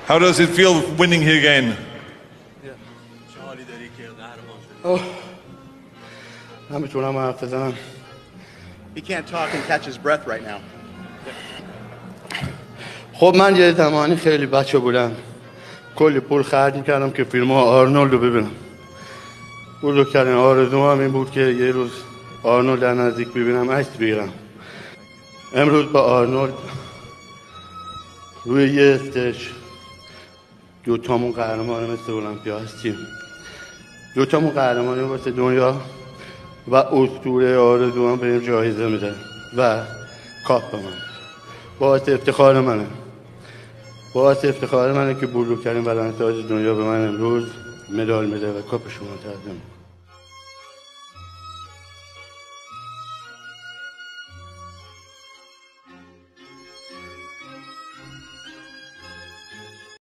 How does it feel winning here again? نمیتونم حرف بزنم. He can't talk and catch his breath right now. خب من یه زمانی خیلی بچه بودم کلی پول خرج میکردم که فیلم ها آرنولد رو ببینم. بزرگترین آرزوم هم این بود که یه روز آرنولد در نزدیک ببینم، عکس بگیرم. امروز با آرنولد روی یه استیج دوتامون قهرمان مثل المپیا هستیم. دوتامون قهرمانی واسه دنیا و اسطوره آرزوام به این جایزه میده و کاپ من. باعث افتخار منه. باعث افتخار منه که بزرگترین بدنساز دنیا به من امروز مدال میده و کاپشون رو تقدیم.